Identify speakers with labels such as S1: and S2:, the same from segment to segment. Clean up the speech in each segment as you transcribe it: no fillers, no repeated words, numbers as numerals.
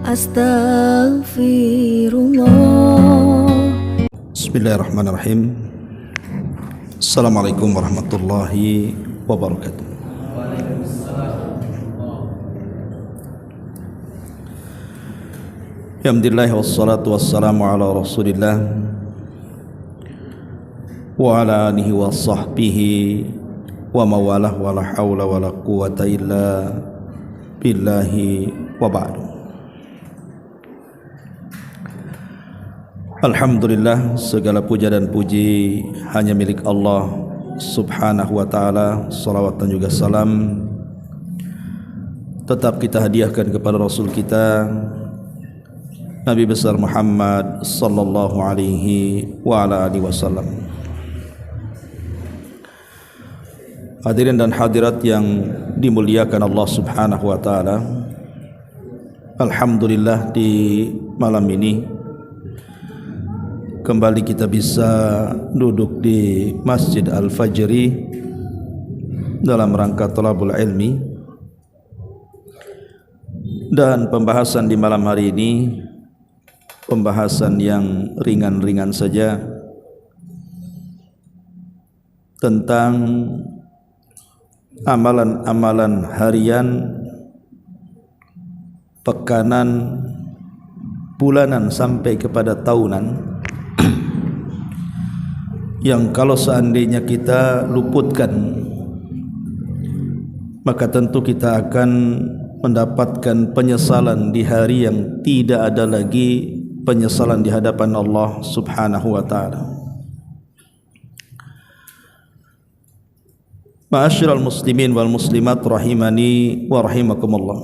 S1: Astaghfirullah.
S2: Bismillahirrahmanirrahim. Assalamualaikum warahmatullahi wabarakatuh. Alhamdulillah wassalatu wassalamu ala rasulillah wa ala alihi wa sahbihi wa mawalah wa la hawla wa la quwata illa billahi wa ba'du. Alhamdulillah, segala puja dan puji hanya milik Allah subhanahu wa ta'ala. Salawat dan juga salam tetap kita hadiahkan kepada Rasul kita Nabi besar Muhammad sallallahu alaihi wa ala alihi wasallam. Hadirin dan hadirat yang dimuliakan Allah subhanahu wa ta'ala, alhamdulillah di malam ini kembali kita bisa duduk di Masjid Al-Fajri dalam rangka thalabul ilmi, dan pembahasan di malam hari ini pembahasan yang ringan-ringan saja tentang amalan-amalan harian, pekanan, bulanan sampai kepada tahunan yang kalau seandainya kita luputkan maka tentu kita akan mendapatkan penyesalan di hari yang tidak ada lagi penyesalan di hadapan Allah subhanahu wa ta'ala. Ma'asyiral muslimin wal muslimat rahimani wa rahimakumullah.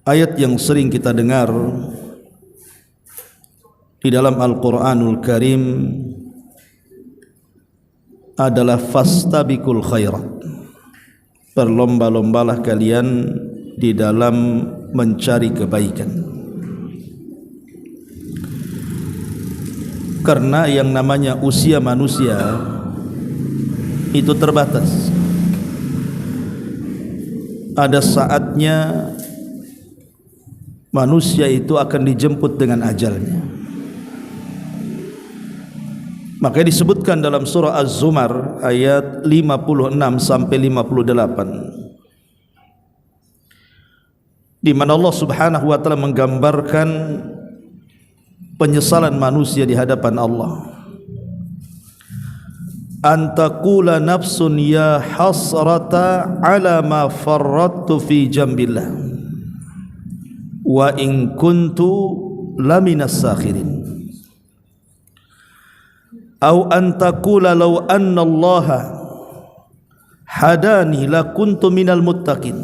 S2: Ayat yang sering kita dengar di dalam Al-Quranul Karim adalah fastabiqul khairat. Berlomba-lombalah kalian di dalam mencari kebaikan. Karena yang namanya usia manusia itu terbatas. Ada saatnya manusia itu akan dijemput dengan ajalnya. Maka disebutkan dalam surah Az-Zumar ayat 56 sampai 58, di mana Allah subhanahu wa ta'ala menggambarkan penyesalan manusia di hadapan Allah. Antakula nafsun ya hasrata ala ma farrattu fi jambillah wa in kuntu laminas sakhirin. Au antakula law anna allaha hadani lakuntu minal muttaqin.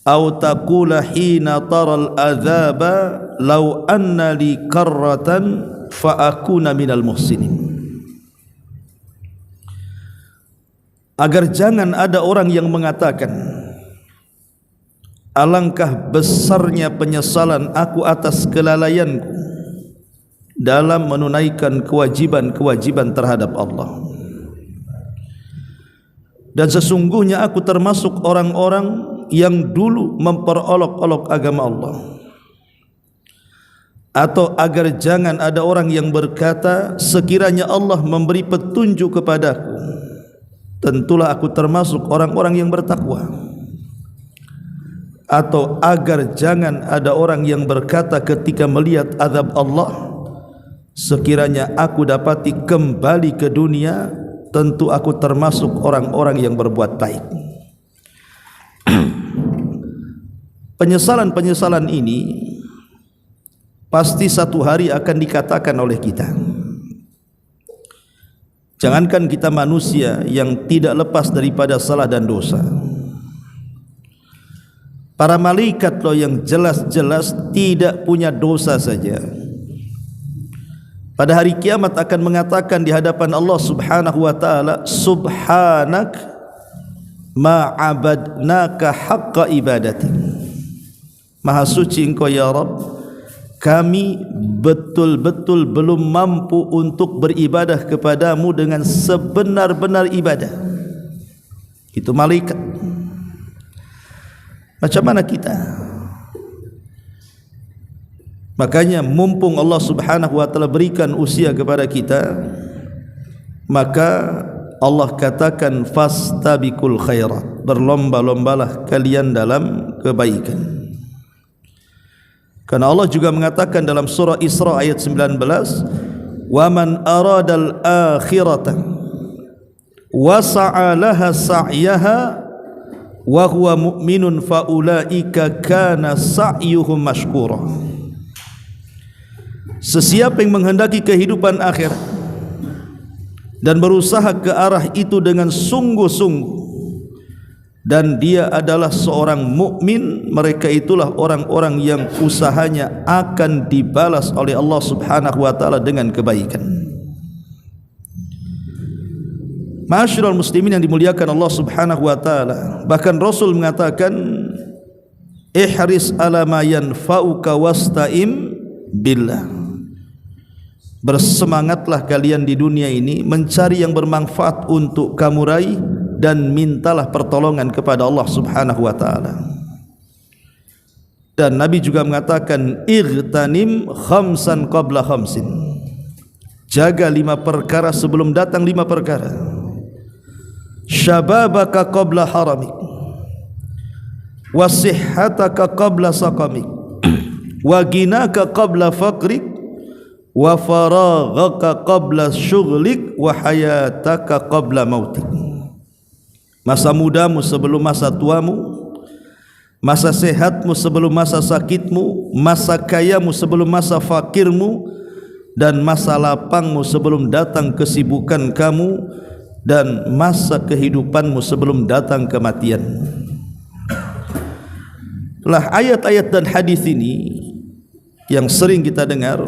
S2: Au taqula hina taral adzaba law anna li karratan fa akuna minal muhsinin. Agar jangan ada orang yang mengatakan, alangkah besarnya penyesalan aku atas kelalaianku dalam menunaikan kewajiban-kewajiban terhadap Allah. Dan sesungguhnya aku termasuk orang-orang yang dulu memperolok-olok agama Allah. Atau agar jangan ada orang yang berkata, sekiranya Allah memberi petunjuk kepadaku, tentulah aku termasuk orang-orang yang bertakwa. Atau agar jangan ada orang yang berkata ketika melihat azab Allah, sekiranya aku dapati kembali ke dunia, tentu aku termasuk orang-orang yang berbuat baik. Penyesalan-penyesalan ini pasti satu hari akan dikatakan oleh kita. Jangankan kita manusia yang tidak lepas daripada salah dan dosa, para malaikat loh yang jelas-jelas tidak punya dosa saja, pada hari kiamat akan mengatakan di hadapan Allah subhanahu wa ta'ala, subhanak ma'abadnaka haqqa ibadatik. Maha suci engkau ya Rabb, kami betul-betul belum mampu untuk beribadah kepadamu dengan sebenar-benar ibadah. Itu malaikat. Macam mana kita? Makanya mumpung Allah Subhanahu wa taala berikan usia kepada kita, maka Allah katakan fastabiqul khairat, berlomba-lombalah kalian dalam kebaikan. Karena Allah juga mengatakan dalam surah Isra ayat 19, "Wa man aradal akhirata wa sa'a laha sa'yaha wa huwa mu'minun fa ulaika kana sa'yuhum mashkura." Sesiapa yang menghendaki kehidupan akhir dan berusaha ke arah itu dengan sungguh-sungguh, dan dia adalah seorang mukmin, mereka itulah orang-orang yang usahanya akan dibalas oleh Allah Subhanahu wa taala dengan kebaikan. Ma'asyiral muslimin yang dimuliakan Allah Subhanahu wa taala, bahkan Rasul mengatakan, ihris ala ma yanfa'uka wasta'im billah. Bersemangatlah kalian di dunia ini mencari yang bermanfaat untuk kamu raih, dan mintalah pertolongan kepada Allah Subhanahu wa taala. Dan Nabi juga mengatakan, igtanim khamsan qabla khamsin. Jaga 5 perkara sebelum datang 5 perkara. Syababaka qabla haramik, wa sihhataka qabla saqamik, wa ginaka qabla faqrik, wa faraghaka qabla syughlik, wa hayataka qabla mautik. Masa mudamu sebelum masa tuamu, masa sehatmu sebelum masa sakitmu, masa kayamu sebelum masa fakirmu, dan masa lapangmu sebelum datang kesibukan kamu, dan masa kehidupanmu sebelum datang kematian. Lah ayat-ayat dan hadis ini yang sering kita dengar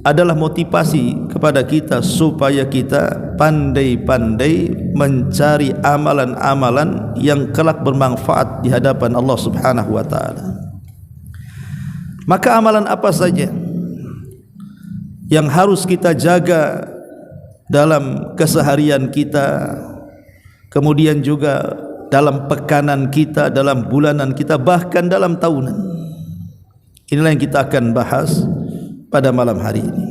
S2: adalah motivasi kepada kita supaya kita pandai-pandai mencari amalan-amalan yang kelak bermanfaat di hadapan Allah Subhanahu wa taala. Maka amalan apa saja yang harus kita jaga dalam keseharian kita, kemudian juga dalam pekanan kita, dalam bulanan kita, bahkan dalam tahunan? Inilah yang kita akan bahas pada malam hari ini.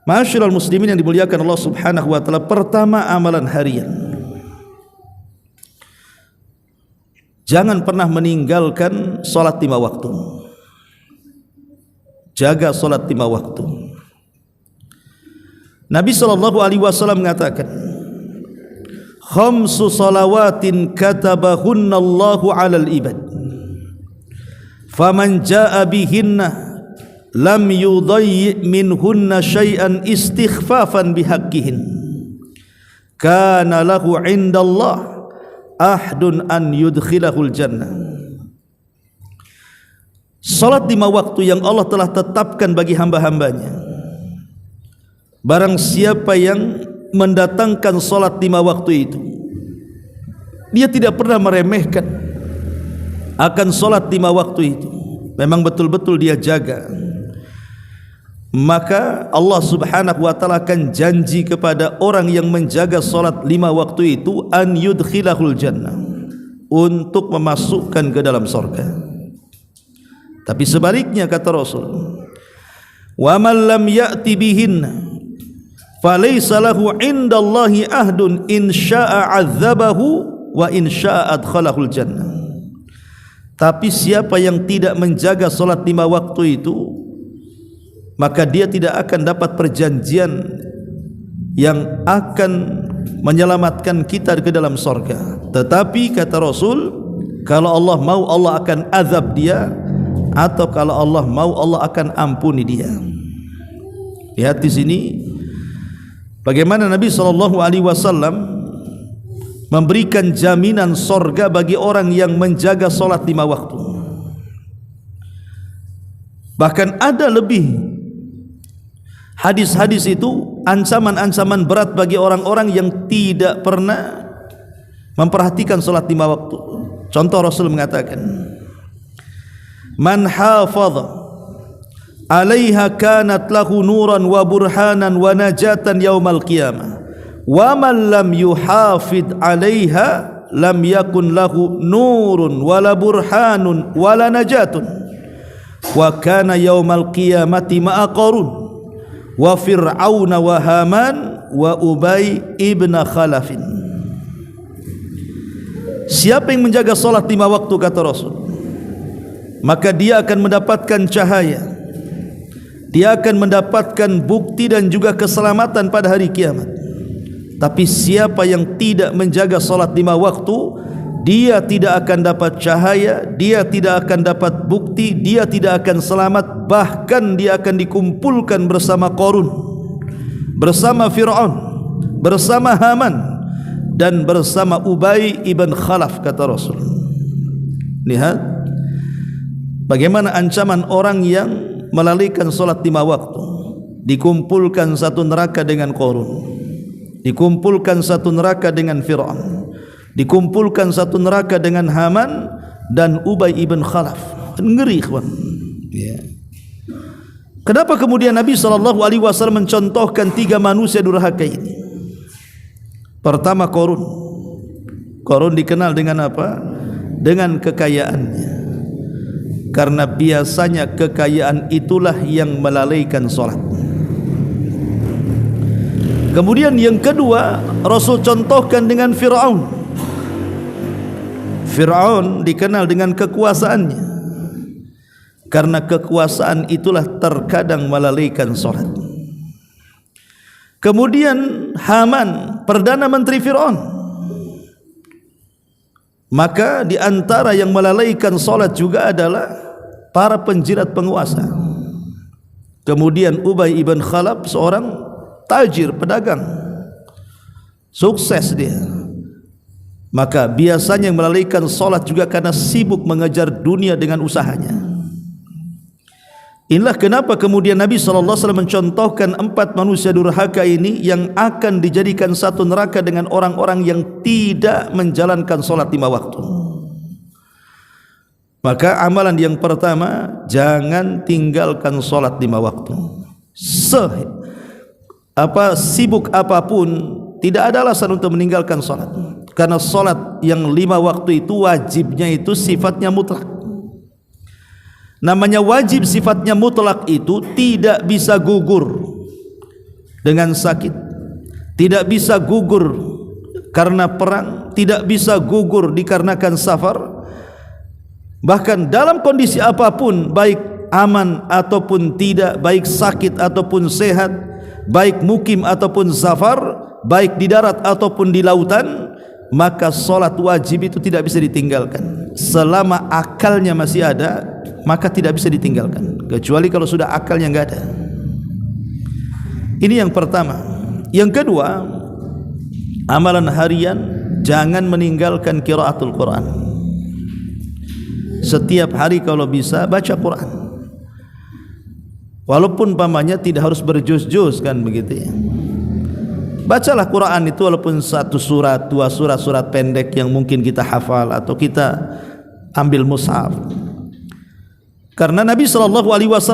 S2: Ma'asyiral muslimin yang dimuliakan Allah Subhanahu wa taala, pertama amalan harian. Jangan pernah meninggalkan salat 5 waktu. Jaga salat 5 waktu. Nabi sallallahu alaihi wasallam mengatakan, khamsu salawatin katabahunna Allahu 'alal ibad. Faman jaa'a bihinna lam yudayyi minhunna syai'an istighfafan bihaqqihin kana lahu 'indallah ahdun an yudkhilahul jannah. Salat 5 waktu yang Allah telah tetapkan bagi hamba-hambanya, barang siapa yang mendatangkan salat 5 waktu itu, dia tidak pernah meremehkan akan salat 5 waktu itu, memang betul-betul dia jaga, maka Allah Subhanahu wa taala akan janji kepada orang yang menjaga salat 5 waktu itu, an yudkhilahul jannah, untuk memasukkan ke dalam surga. Tapi sebaliknya kata Rasul, wa man lam ya'ti bihinna falaysa lahu 'indallahi ahdun in syaa'a 'adzabahu wa in syaa'a adkhalahul jannah. Tapi siapa yang tidak menjaga salat 5 waktu itu, maka dia tidak akan dapat perjanjian yang akan menyelamatkan kita ke dalam surga. Tetapi kata Rasul, kalau Allah mau, Allah akan azab dia, atau kalau Allah mau, Allah akan ampuni dia. Lihat di sini bagaimana Nabi SAW memberikan jaminan surga bagi orang yang menjaga salat 5 waktu. Bahkan ada lebih hadis-hadis itu ancaman-ancaman berat bagi orang-orang yang tidak pernah memperhatikan salat 5 waktu. Contoh, Rasul mengatakan, man hafadha 'alaiha kanat lahu nuran wa burhanan wa najatan yaumal qiyamah, wa man lam yuhafid 'alaiha lam yakun lahu nurun wala burhanun wala najatun wa kana yaumal qiyamati ma'a Qarun wa fir'auna wa Haman wa Ubay ibn Khalafin. Siapa yang menjaga solat 5 waktu, kata Rasul, maka dia akan mendapatkan cahaya, dia akan mendapatkan bukti dan juga keselamatan pada hari kiamat. Tapi siapa yang tidak menjaga solat 5 waktu, dia tidak akan dapat cahaya, dia tidak akan dapat bukti, dia tidak akan selamat, bahkan dia akan dikumpulkan bersama Qarun, bersama Fir'aun, bersama Haman, dan bersama Ubay ibn Khalaf, kata Rasul. Lihat bagaimana ancaman orang yang melalaikan solat 5 waktu. Dikumpulkan satu neraka dengan Qarun, dikumpulkan satu neraka dengan Fir'aun, dikumpulkan satu neraka dengan Haman dan Ubay ibn Khalaf. Ngeri, kawan. Ya. Kenapa kemudian Nabi SAW mencontohkan 3 manusia durhaka ini? Pertama, Qarun. Qarun dikenal dengan apa? Dengan kekayaannya. Karena biasanya kekayaan itulah yang melalaikan solat. Kemudian yang kedua, Rasul contohkan dengan Fir'aun. Fir'aun dikenal dengan kekuasaannya, karena kekuasaan itulah terkadang melalaikan solat. Kemudian Haman, Perdana Menteri Fir'aun, maka di antara yang melalaikan solat juga adalah para penjilat penguasa. Kemudian Ubay ibn Khalaf, seorang tajir, pedagang, sukses dia. Maka biasanya yang melalaikan solat juga karena sibuk mengejar dunia dengan usahanya. Inilah kenapa kemudian Nabi SAW mencontohkan 4 manusia durhaka ini yang akan dijadikan satu neraka dengan orang-orang yang tidak menjalankan solat 5 waktu. Maka amalan yang pertama, jangan tinggalkan solat 5 waktu. Sibuk apapun, tidak ada alasan untuk meninggalkan solat. Karena solat yang 5 waktu itu wajibnya itu sifatnya mutlak. Namanya wajib sifatnya mutlak itu tidak bisa gugur dengan sakit, tidak bisa gugur karena perang, tidak bisa gugur dikarenakan safar. Bahkan dalam kondisi apapun, baik aman ataupun tidak, baik sakit ataupun sehat, baik mukim ataupun safar, baik di darat ataupun di lautan, maka solat wajib itu tidak bisa ditinggalkan. Selama akalnya masih ada, maka tidak bisa ditinggalkan, kecuali kalau sudah akalnya enggak ada. Ini yang pertama. Yang kedua, amalan harian, jangan meninggalkan qiraatul Quran. Setiap hari kalau bisa baca Quran, walaupun pamannya tidak harus berjuz-juz, kan begitu ya. Bacalah Quran itu walaupun 1 surat, 2 surat, surat pendek yang mungkin kita hafal atau kita ambil mushaf. Karena Nabi SAW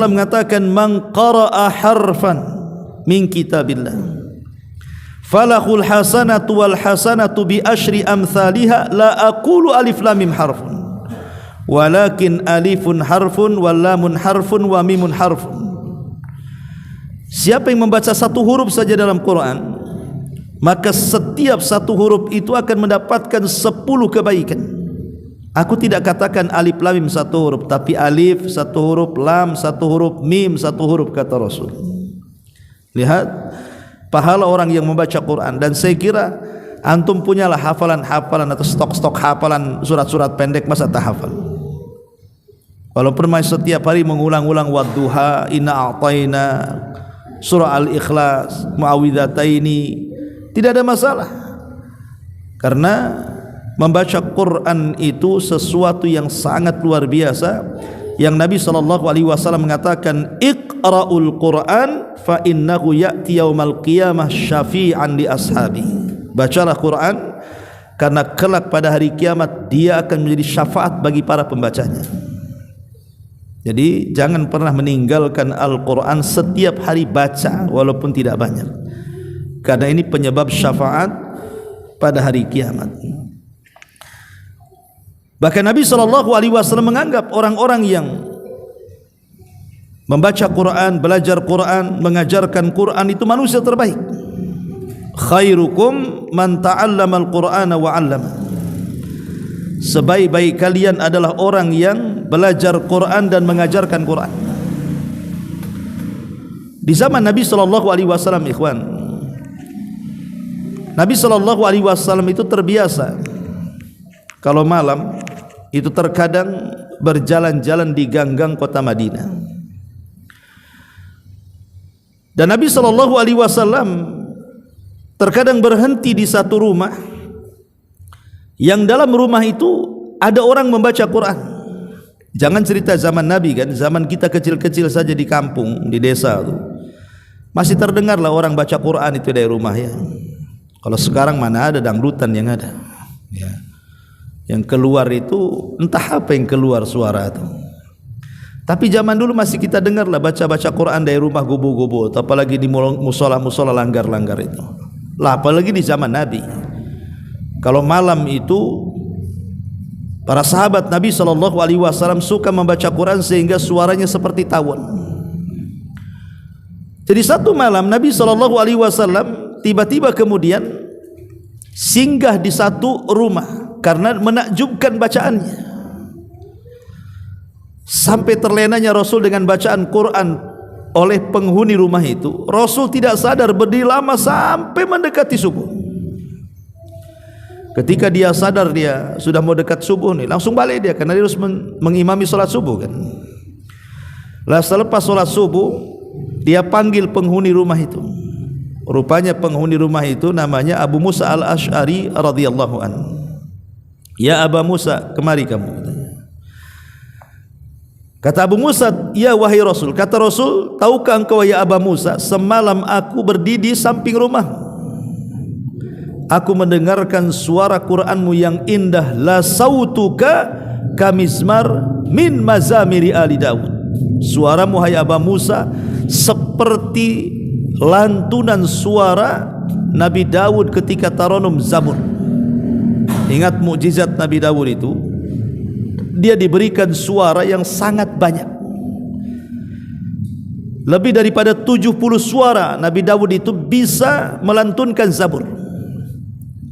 S2: mengatakan, man qara'a harfan min kitabillah falahul hasanatu wal hasanatu bi asyri amthaliha, la aqulu alif lam mim harfun walakin alifun harfun wal lamun harfun wa mimun harfun. Siapa yang membaca 1 huruf saja dalam Quran, maka setiap 1 huruf itu akan mendapatkan 10 kebaikan. Aku tidak katakan alif lam mim 1 huruf, tapi alif 1 huruf, lam 1 huruf, mim 1 huruf, kata Rasul. Lihat pahala orang yang membaca Quran. Dan saya kira antum punyalah hafalan-hafalan atau stok-stok hafalan surat-surat pendek, masa tak hafal? Walaupun masih setiap hari mengulang-ulang wadduha, inna a'tayna, surah al-ikhlas, muawwidhataini, tidak ada masalah. Karena membaca Quran itu sesuatu yang sangat luar biasa, yang Nabi SAW mengatakan, iqra'ul Quran fa innahu ya'ti yaumal qiyamah syafi'an li ashabi. Bacalah Quran, karena kelak pada hari kiamat dia akan menjadi syafaat bagi para pembacanya. Jadi jangan pernah meninggalkan Al-Quran, setiap hari baca walaupun tidak banyak, karena ini penyebab syafaat pada hari kiamat. Bahkan Nabi SAW menganggap orang-orang yang membaca Quran, belajar Quran, mengajarkan Quran itu manusia terbaik. Khairukum man ta'allama al-Qur'ana wa 'allama. Sebaik-baik kalian adalah orang yang belajar Quran dan mengajarkan Quran. Di zaman Nabi SAW, ikhwan, Nabi SAW itu terbiasa kalau malam itu terkadang berjalan-jalan di ganggang kota Madinah. Dan Nabi SAW terkadang berhenti di satu rumah, yang dalam rumah itu ada orang membaca Quran. Jangan cerita zaman Nabi kan, zaman kita kecil-kecil saja di kampung, di desa itu masih terdengarlah orang baca Quran itu dari rumah ya. Kalau sekarang mana ada dangdutan yang ada ya. Yang keluar itu entah apa yang keluar suara itu. Tapi zaman dulu masih kita dengarlah baca-baca Quran dari rumah gubu-gubu, apalagi di musola-musola langgar-langgar itu. Lah apalagi di zaman Nabi. Kalau malam itu para sahabat Nabi SAW suka membaca Quran sehingga suaranya seperti tawon. Jadi satu malam Nabi SAW tiba-tiba kemudian singgah di satu rumah karena menakjubkan bacaannya. Sampai terlenanya Rasul dengan bacaan Quran oleh penghuni rumah itu. Rasul tidak sadar berdiri lama sampai mendekati subuh. Ketika dia sadar dia sudah mau dekat subuh nih, langsung balik dia karena dia harus mengimami sholat subuh kan. Lalu selepas sholat subuh dia panggil penghuni rumah itu. Rupanya penghuni rumah itu namanya Abu Musa al-Ash'ari radhiyallahu anhu. Ya Aba Musa, kemari kamu. Kata Abu Musa, ya wahai Rasul. Kata Rasul, tahukah engkau ya Aba Musa, semalam aku berdiri di samping rumah. Aku mendengarkan suara Qur'anmu yang indah. La sautuka kamizmar min mazamiri ali Daud. Suaramu hai Aba Musa seperti lantunan suara Nabi Daud ketika taranum Zabur. Ingat mukjizat Nabi Daud itu, dia diberikan suara yang sangat banyak. Lebih daripada 70 suara Nabi Daud itu bisa melantunkan Zabur.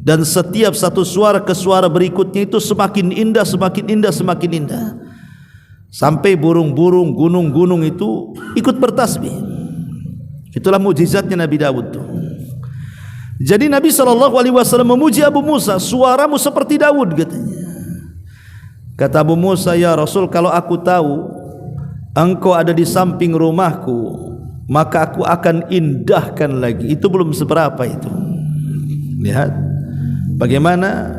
S2: Dan setiap satu suara ke suara berikutnya itu semakin indah, semakin indah, semakin indah. Sampai burung-burung, gunung-gunung itu ikut bertasbih. Itulah mukjizatnya Nabi Daud itu. Jadi Nabi SAW memuji Abu Musa, suaramu seperti Daud katanya. Kata Abu Musa, ya Rasul, kalau aku tahu engkau ada di samping rumahku, maka aku akan indahkan lagi. Itu belum seberapa itu. Lihat bagaimana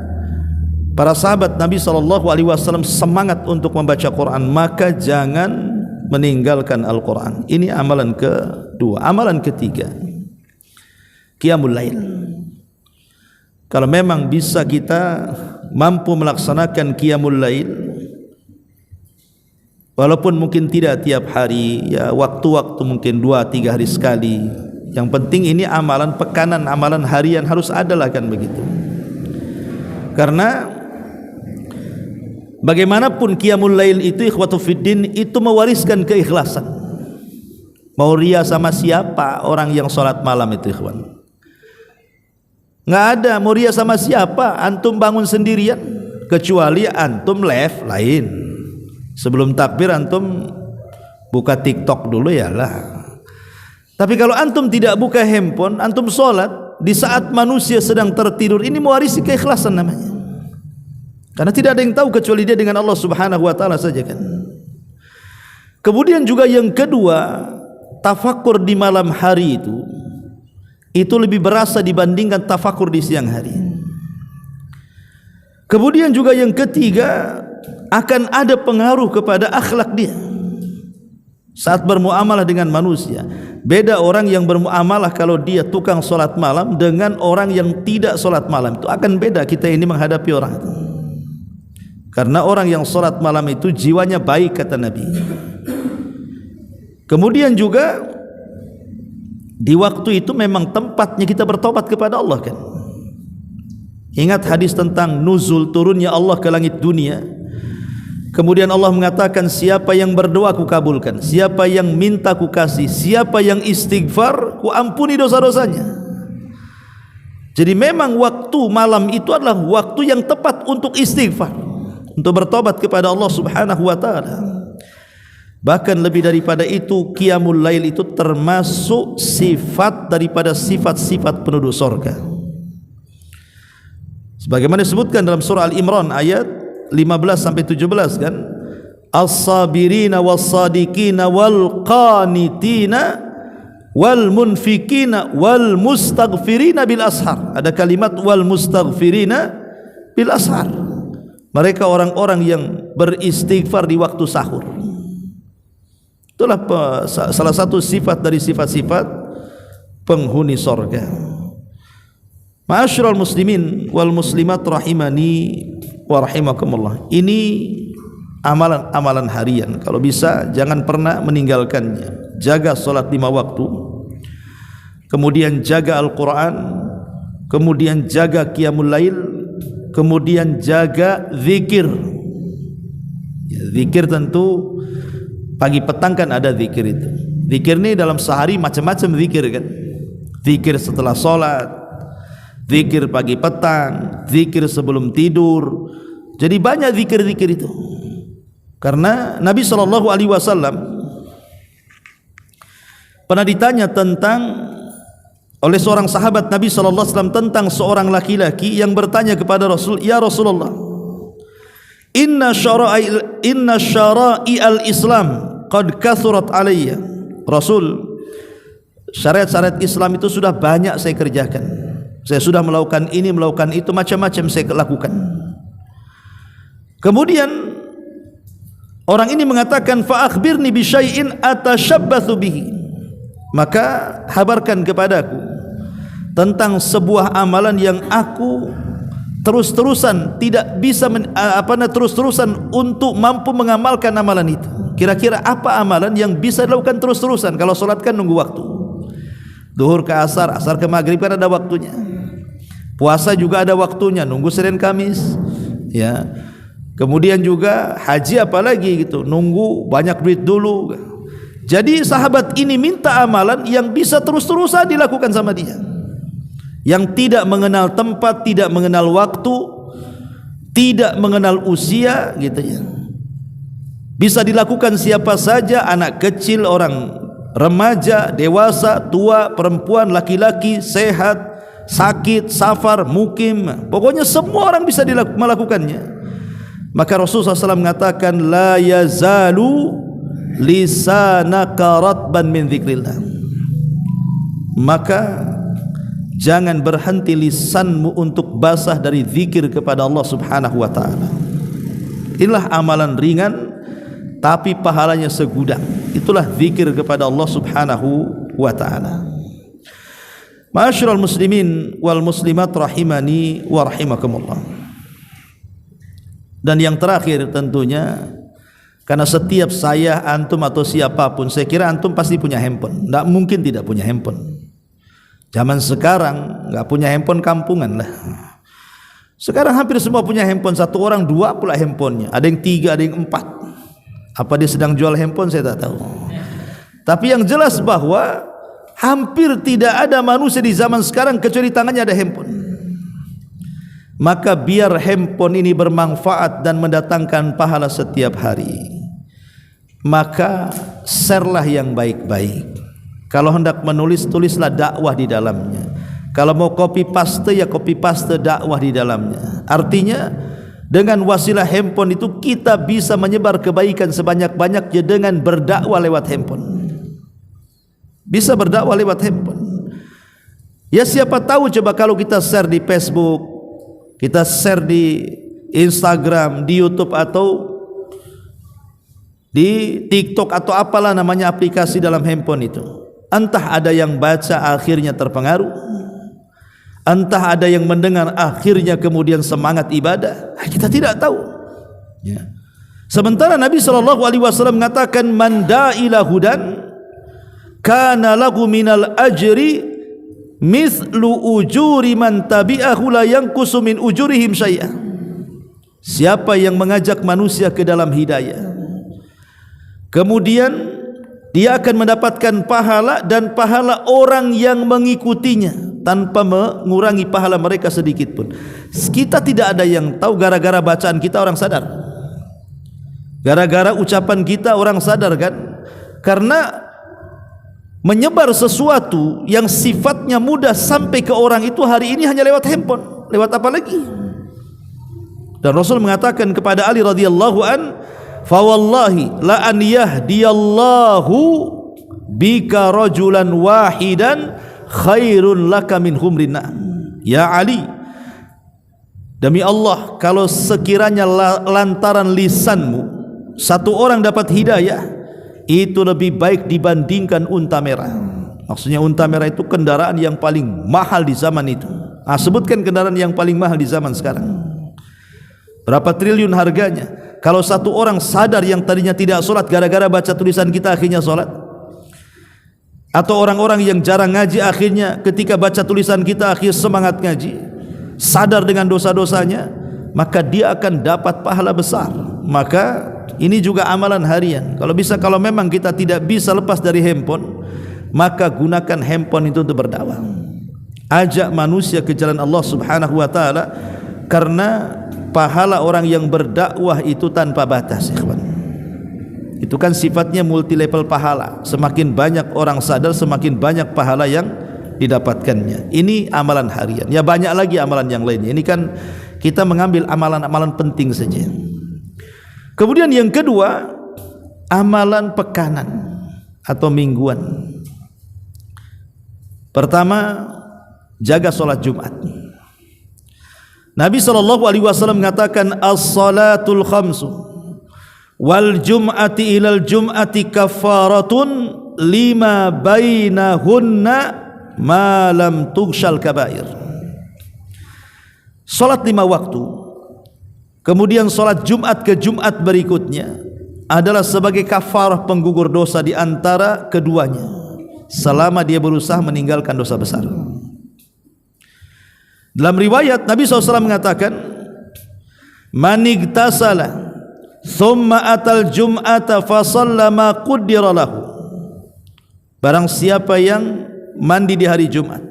S2: para sahabat Nabi SAW semangat untuk membaca Quran. Maka jangan meninggalkan Al-Quran. Ini amalan kedua. Amalan ketiga, Qiyamul Lail. Kalau memang bisa kita mampu melaksanakan Qiyamul Lail, walaupun mungkin tidak tiap hari, ya waktu-waktu mungkin 2-3 hari sekali. Yang penting ini amalan pekanan, amalan harian harus ada lah kan begitu. Karena bagaimanapun Qiyamul Lail itu ikhwatu fiddin itu mewariskan keikhlasan. Mau ria sama siapa orang yang sholat malam itu ikhwan? Nggak ada. Mau ria sama siapa? Antum bangun sendirian, kecuali antum live lain. Sebelum takbir antum buka TikTok dulu ya lah. Tapi kalau antum tidak buka handphone, antum sholat di saat manusia sedang tertidur, ini mewarisi keikhlasan namanya. Karena tidak ada yang tahu kecuali dia dengan Allah Subhanahu wa taala saja kan. Kemudian juga yang kedua, tafakur di malam hari itu lebih berasa dibandingkan tafakur di siang hari. Kemudian juga yang ketiga, akan ada pengaruh kepada akhlak dia saat bermuamalah dengan manusia. Beda orang yang bermuamalah kalau dia tukang solat malam dengan orang yang tidak solat malam. Itu akan beda kita ini menghadapi orang itu. Karena orang yang solat malam itu jiwanya baik kata Nabi. Kemudian juga di waktu itu memang tempatnya kita bertobat kepada Allah kan. Ingat hadis tentang nuzul turunnya Allah ke langit dunia. Kemudian Allah mengatakan, siapa yang berdoa ku kabulkan, siapa yang minta ku kasih, siapa yang istighfar ku ampuni dosa-dosanya. Jadi memang waktu malam itu adalah waktu yang tepat untuk istighfar, untuk bertobat kepada Allah Subhanahu wa taala. Bahkan lebih daripada itu, qiyamul lail itu termasuk sifat daripada sifat-sifat penduduk surga. Sebagaimana disebutkan dalam surah Al-Imran ayat 15 sampai 17 kan, as-sabirina was-sadiqina wal qanitina wal munfikina wal mustaghfirina bil ashar. Ada kalimat wal mustaghfirina bil ashar. Mereka orang-orang yang beristighfar di waktu sahur. Itulah salah satu sifat dari sifat-sifat penghuni surga. Ma'asyiral muslimin wal muslimat rahimani wa rahimakumullah. Ini amalan-amalan harian. Kalau bisa jangan pernah meninggalkannya. Jaga salat 5 waktu, kemudian jaga Al-Quran, kemudian jaga qiyamul lail, kemudian jaga zikir. Ya, zikir tentu pagi petang kan ada zikir itu. Zikir ini dalam sehari macam-macam zikir kan. Zikir setelah salat, zikir pagi petang, zikir sebelum tidur. Jadi banyak zikir-zikir itu. Karena Nabi SAW pernah ditanya oleh seorang sahabat Nabi SAW tentang seorang laki-laki yang bertanya kepada Rasul, ya Rasulullah, inna syara'i al-Islam qad kathurat alayya. Rasul, syariat-syariat Islam itu sudah banyak saya kerjakan. Saya sudah melakukan ini, melakukan itu, macam-macam saya lakukan. Kemudian orang ini mengatakan, fa akhbirni bi syai'in atashabbathu bihi. Maka habarkan kepadaku tentang sebuah amalan yang aku terus-terusan tidak bisa terus-terusan untuk mampu mengamalkan amalan itu. Kira-kira apa amalan yang bisa dilakukan terus-terusan? Kalau salat kan nunggu waktu. Zuhur ke asar, asar ke maghrib kan ada waktunya. Puasa juga ada waktunya, nunggu Senin Kamis. Ya. Kemudian juga haji apalagi gitu, nunggu banyak duit dulu. Jadi sahabat ini minta amalan yang bisa terus-terusan dilakukan sama dia, yang tidak mengenal tempat, tidak mengenal waktu, tidak mengenal usia gitu ya. Bisa dilakukan siapa saja, anak kecil, orang remaja, dewasa, tua, perempuan, laki-laki, sehat, sakit, safar, mukim. Pokoknya semua orang bisa melakukannya. Maka Rasulullah SAW mengatakan, la yazalu lisanaka ratban min dzikrillah. Maka jangan berhenti lisanmu untuk basah dari zikir kepada Allah Subhanahu wa taala. Inilah amalan ringan tapi pahalanya segudang. Itulah zikir kepada Allah Subhanahu wa taala. Ma'asyiral muslimin wal muslimat rahimani wa rahimakumullah. Dan yang terakhir tentunya, karena setiap saya, antum atau siapapun, saya kira antum pasti punya handphone. Tidak mungkin tidak punya handphone. Zaman sekarang nggak punya handphone kampungan lah. Sekarang hampir semua punya handphone, satu orang 2 pula handphonenya. Ada yang 3, ada yang 4. Apa dia sedang jual handphone saya tak tahu. Tapi yang jelas bahwa hampir tidak ada manusia di zaman sekarang kecuali tangannya ada handphone. Maka biar handphone ini bermanfaat dan mendatangkan pahala setiap hari, maka share-lah yang baik-baik. Kalau hendak menulis, tulislah dakwah di dalamnya. Kalau mau copy paste, ya copy paste dakwah di dalamnya. Artinya dengan wasilah handphone itu kita bisa menyebar kebaikan sebanyak-banyaknya dengan berdakwah lewat handphone. Bisa berdakwah lewat handphone. Ya siapa tahu coba kalau kita share di Facebook, kita share di Instagram, di YouTube atau di TikTok atau apalah namanya aplikasi dalam handphone itu. Entah ada yang baca akhirnya terpengaruh, entah ada yang mendengar akhirnya kemudian semangat ibadah. Kita tidak tahu. Ya. Sementara Nabi SAW mengatakan, man da'ila hudan kana lahu minal ajri mithlu ujuri man tabi'ahu la yanqusu min ujurihim syai'an. siapa yang mengajak manusia ke dalam hidayah, kemudian dia akan mendapatkan pahala dan pahala orang yang mengikutinya tanpa mengurangi pahala mereka sedikit pun. Kita tidak ada yang tahu, gara-gara bacaan kita orang sadar, gara-gara ucapan kita orang sadar kan? Karena menyebar sesuatu yang sifatnya mudah sampai ke orang itu hari ini hanya lewat handphone, lewat apa lagi? Dan Rasul mengatakan kepada Ali radhiyallahu an, fa wallahi la an yahdiyallahu bika rajulan wahidan khairun laka min humrin na'am. Ya Ali, demi Allah, kalau sekiranya lantaran lisanmu satu orang dapat hidayah, itu lebih baik dibandingkan unta merah. Maksudnya unta merah itu kendaraan yang paling mahal di zaman itu. Sebutkan kendaraan yang paling mahal di zaman sekarang, berapa triliun harganya. Kalau satu orang sadar yang tadinya tidak sholat, gara-gara baca tulisan kita akhirnya sholat, atau orang-orang yang jarang ngaji akhirnya ketika baca tulisan kita akhir semangat ngaji, sadar dengan dosa-dosanya, maka dia akan dapat pahala besar. Maka ini juga amalan harian. Kalau memang kita tidak bisa lepas dari handphone, maka gunakan handphone itu untuk berdakwah. Ajak manusia ke jalan Allah Subhanahu wa taala, karena pahala orang yang berdakwah itu tanpa batas, ikhwan. Itu kan sifatnya multi level pahala. Semakin banyak orang sadar, semakin banyak pahala yang didapatkannya. Ini amalan harian. Ya banyak lagi amalan yang lainnya. Ini kan kita mengambil amalan-amalan penting saja. Kemudian yang kedua, amalan pekanan atau mingguan. Pertama, jaga sholat Jumat. Nabi SAW mengatakan, as-salatul khamsu wal jum'ati ilal jum'ati kafaratun lima bainahunna ma lam tughshal kabair. Salat 5 waktu, kemudian salat Jumat ke Jumat berikutnya adalah sebagai kafarah penggugur dosa di antara keduanya, selama dia berusaha meninggalkan dosa besar. Dalam riwayat Nabi SAW mengatakan, man igtasala thumma atal jum'ata fa shalla ma qaddara lahu. Barang siapa yang mandi di hari Jumat,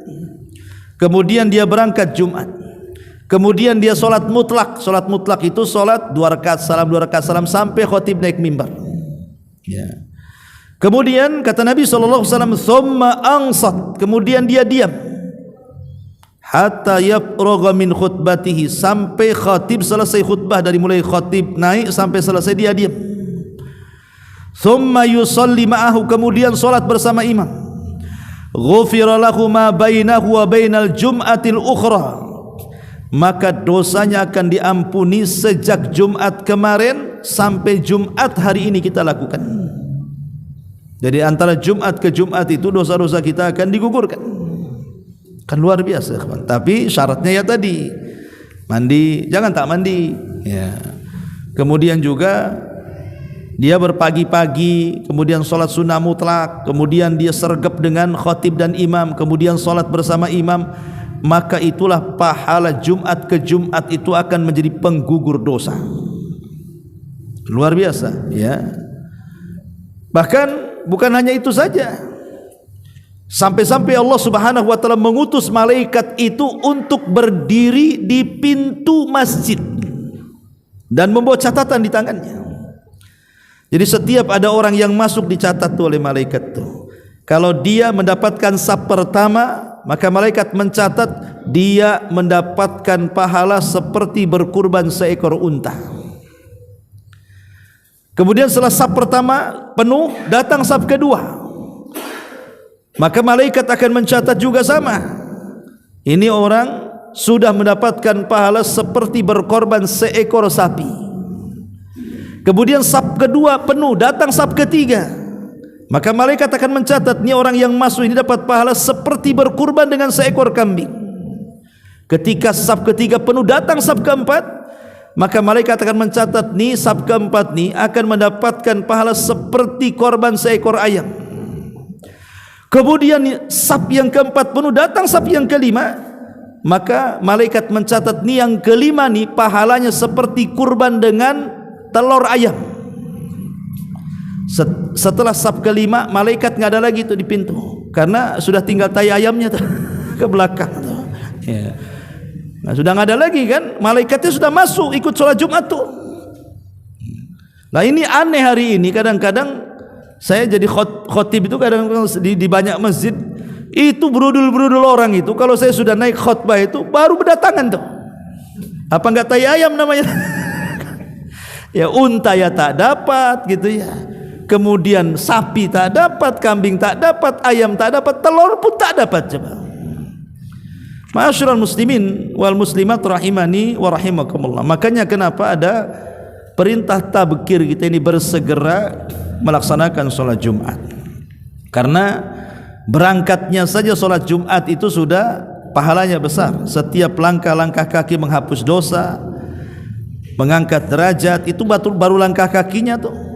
S2: kemudian dia berangkat Jumat, kemudian dia solat mutlak. Solat mutlak itu solat 2 rakaat salam sampai khatib naik mimbar, ya. Kemudian kata Nabi SAW, thumma ansat, kemudian dia diam hatta yafragha min khutbatihi, sampai khatib selesai khutbah, dari mulai khatib naik sampai selesai dia diam. Thumma yusalli ma'ahu, kemudian salat bersama imam. Ghufira lahu ma bainahu wa bainal jum'atil ukhra, maka dosanya akan diampuni sejak Jumat kemarin sampai Jumat hari ini kita lakukan. Jadi antara Jumat ke Jumat itu dosa-dosa kita akan digugurkan. Kan luar biasa, kawan. Tapi syaratnya ya tadi, mandi, jangan tak mandi, ya. Kemudian juga dia berpagi-pagi, kemudian sholat sunnah mutlak, kemudian dia sergap dengan khatib dan imam, kemudian sholat bersama imam, maka itulah pahala Jumat ke Jumat itu akan menjadi penggugur dosa. Luar biasa, ya. Bahkan bukan hanya itu saja, sampai-sampai Allah Subhanahu wa taala mengutus malaikat itu untuk berdiri di pintu masjid dan membawa catatan di tangannya. Jadi setiap ada orang yang masuk dicatat oleh malaikat itu. Kalau dia mendapatkan saf pertama, maka malaikat mencatat dia mendapatkan pahala seperti berkurban seekor unta. Kemudian setelah saf pertama penuh, datang saf kedua, maka malaikat akan mencatat juga sama. Ini orang sudah mendapatkan pahala seperti berkorban seekor sapi. Kemudian saf kedua penuh, datang saf ketiga, maka malaikat akan mencatat, ini orang yang masuk ini dapat pahala seperti berkurban dengan seekor kambing. Ketika saf ketiga penuh, datang saf keempat, maka malaikat akan mencatat, nih saf keempat nih akan mendapatkan pahala seperti korban seekor ayam. Kemudian saf yang keempat penuh, datang saf yang kelima, maka malaikat mencatat nih yang kelima nih pahalanya seperti kurban dengan telur ayam. Setelah saf kelima, malaikat nggak ada lagi itu di pintu, karena sudah tinggal tai ayamnya tuh ke belakang tuh. Ya. Nah, sudah nggak ada lagi kan, malaikatnya sudah masuk ikut sholat Jumat tuh. Nah ini aneh hari ini, kadang-kadang saya jadi khotib itu kadang-kadang di banyak masjid itu berudul-berudul orang itu, kalau saya sudah naik khutbah itu baru berdatangan tuh. Apa enggak tai ayam namanya? Ya unta ya tak dapat gitu ya. Kemudian sapi tak dapat, kambing tak dapat, ayam tak dapat, telur pun tak dapat. Coba. Ma'asyiral muslimin wal muslimat rahimani wa rahimakumullah. Makanya kenapa ada perintah tabkir kita ini bersegera melaksanakan sholat Jumat. Karena berangkatnya saja sholat Jumat itu sudah pahalanya besar. Setiap langkah-langkah kaki menghapus dosa, mengangkat derajat, itu baru langkah kakinya tuh.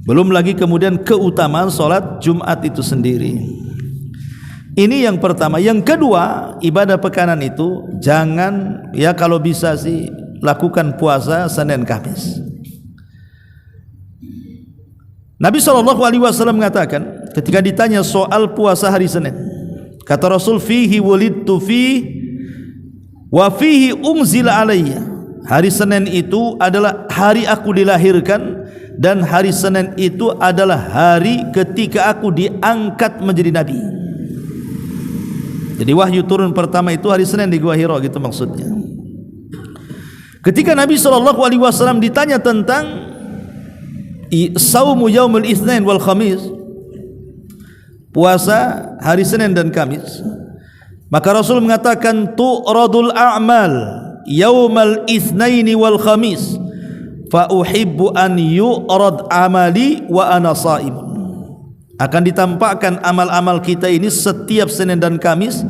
S2: Belum lagi kemudian keutamaan sholat Jumat itu sendiri. Ini yang pertama. Yang kedua, ibadah pekanan itu jangan, ya kalau bisa sih lakukan puasa Senin Kamis. Nabi SAW mengatakan ketika ditanya soal puasa hari Senin, kata Rasul, fihi wulidtu fi wa fihi unzila alayya. Hari Senin itu adalah hari aku dilahirkan, dan hari Senin itu adalah hari ketika aku diangkat menjadi nabi. Jadi wahyu turun pertama itu hari Senin di Gua Hira, gitu maksudnya. Ketika Nabi SAW ditanya tentang saumu yaumul itsnain wal khamis, puasa hari Senin dan Kamis, maka Rasul mengatakan tu'radul a'mal yaumal itsnaini wal khamis fa uhibbu an yu'rad amali wa ana shaimun. Akan ditampakkan amal-amal kita ini setiap Senin dan Kamis,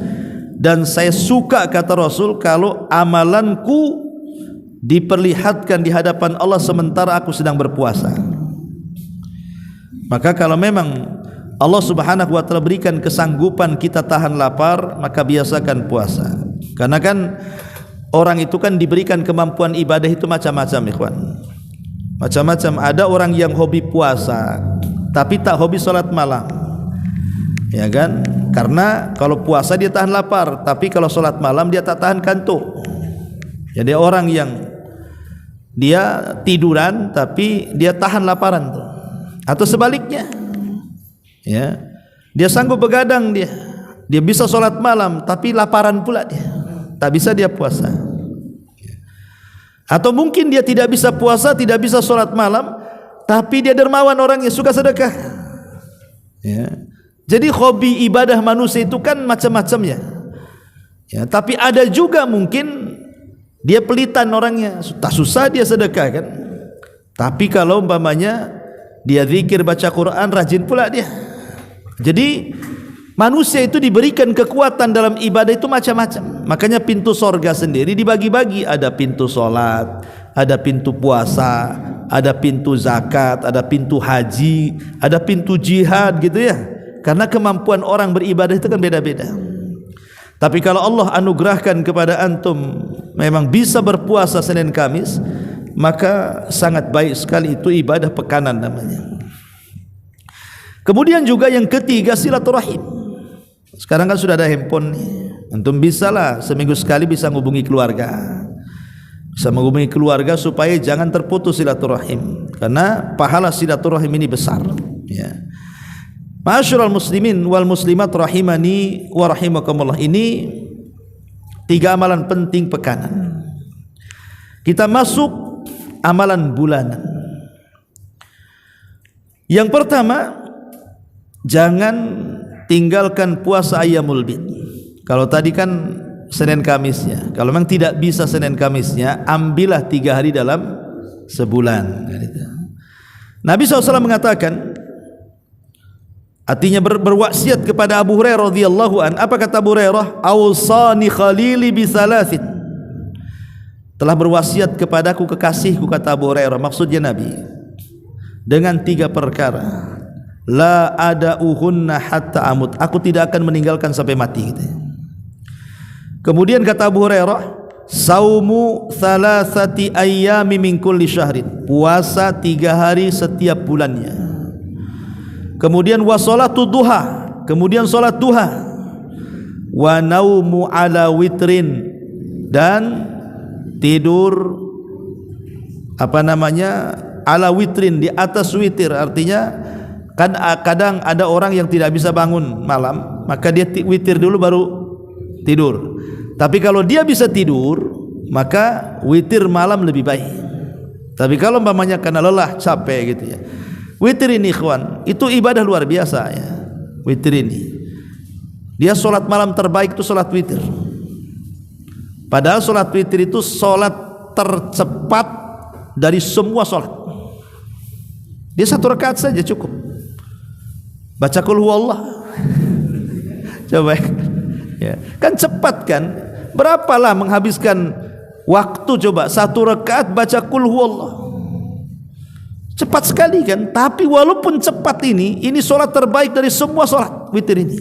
S2: dan saya suka, kata Rasul, kalau amalanku diperlihatkan di hadapan Allah sementara aku sedang berpuasa. Maka kalau memang Allah Subhanahu wa taala berikan kesanggupan kita tahan lapar, maka biasakan puasa. Karena kan orang itu kan diberikan kemampuan ibadah itu macam-macam, ikhwan. Macam-macam. Ada orang yang hobi puasa tapi tak hobi sholat malam, ya kan? Karena kalau puasa dia tahan lapar, tapi kalau sholat malam dia tak tahan kantuk. Jadi orang yang dia tiduran tapi dia tahan laparan tuh. Atau sebaliknya, ya, dia sanggup begadang, dia bisa sholat malam tapi laparan pula, dia tak bisa dia puasa. Atau mungkin dia tidak bisa puasa, tidak bisa sholat malam, tapi dia dermawan orangnya, suka sedekah. Ya. Jadi hobi ibadah manusia itu kan macam-macam ya. Ya, tapi ada juga mungkin dia pelitan orangnya, tak susah dia sedekah kan. Tapi kalau umpamanya dia zikir, baca Quran, rajin pula dia. Jadi manusia itu diberikan kekuatan dalam ibadah itu macam-macam. Makanya pintu sorga sendiri dibagi-bagi. Ada pintu sholat, ada pintu puasa, ada pintu zakat, ada pintu haji, ada pintu jihad, gitu ya. Karena kemampuan orang beribadah itu kan beda-beda. Tapi kalau Allah anugerahkan kepada antum memang bisa berpuasa Senin Kamis, maka sangat baik sekali, itu ibadah pekanan namanya. Kemudian juga yang ketiga, silaturahim. Sekarang kan sudah ada handphone nih, antum bisalah seminggu sekali bisa menghubungi keluarga, bisa menghubungi keluarga supaya jangan terputus silaturahim, karena pahala silaturahim ini besar, ya. Ma'asyiral muslimin wal muslimat rahimani wa rahimakumullah. Ini tiga amalan penting pekanan. Kita masuk amalan bulanan. Yang pertama, jangan tinggalkan puasa ayyamul bid. Kalau tadi kan Senin Kamisnya, kalau memang tidak bisa Senin Kamisnya, ambillah 3 hari dalam sebulan. Nabi SAW mengatakan, artinya berwasiat kepada Abu Hurairah radhiyallahu an. Apa kata Abu Hurairah? Awsani khalili bisalathin. Telah berwasiat kepadaku kekasihku, kata Abu Hurairah, maksudnya Nabi, dengan 3 perkara. La ada'uhunna hatta amut. Aku tidak akan meninggalkan sampai mati, gitu. Kemudian kata Abu Hurairah, saumu thalathati ayyami min kulli syahrin, puasa 3 hari setiap bulannya. Kemudian wa salatu duha, kemudian salat duha. Wa naumu ala witrin, dan tidur ala witrin, di atas witir. Artinya kan kadang ada orang yang tidak bisa bangun malam, maka dia witir dulu baru tidur. Tapi kalau dia bisa tidur, maka witir malam lebih baik. Tapi kalau umpamanya karena lelah, capek gitu ya, witir ini ikhwan, itu ibadah luar biasa ya. Witir ini, dia solat malam terbaik itu solat witir. Padahal solat witir itu solat tercepat dari semua solat. Dia 1 rakaat saja cukup. Baca qul huwallah. Coba ya, kan cepat kan? Berapalah menghabiskan waktu coba 1 rakaat baca qul huwallah. Cepat sekali kan? Tapi walaupun cepat ini solat terbaik dari semua solat, witir ini.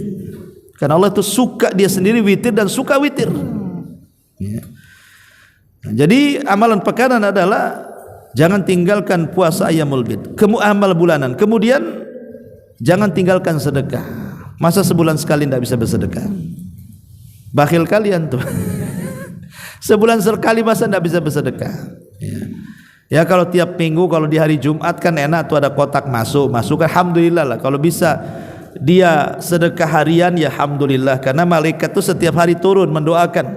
S2: Karena Allah itu suka dia sendiri witir dan suka witir. Ya. Nah, jadi amalan pekanan adalah jangan tinggalkan puasa ayyamul bid, amal bulanan. Kemudian jangan tinggalkan sedekah. Masa sebulan sekali tidak bisa bersedekah? Bakhil kalian tuh. Sebulan sekali masa tidak bisa bersedekah? Ya kalau tiap minggu, kalau di hari Jumat kan enak tuh ada kotak masuk alhamdulillah lah. Kalau bisa dia sedekah harian ya alhamdulillah, karena malaikat tuh setiap hari turun mendoakan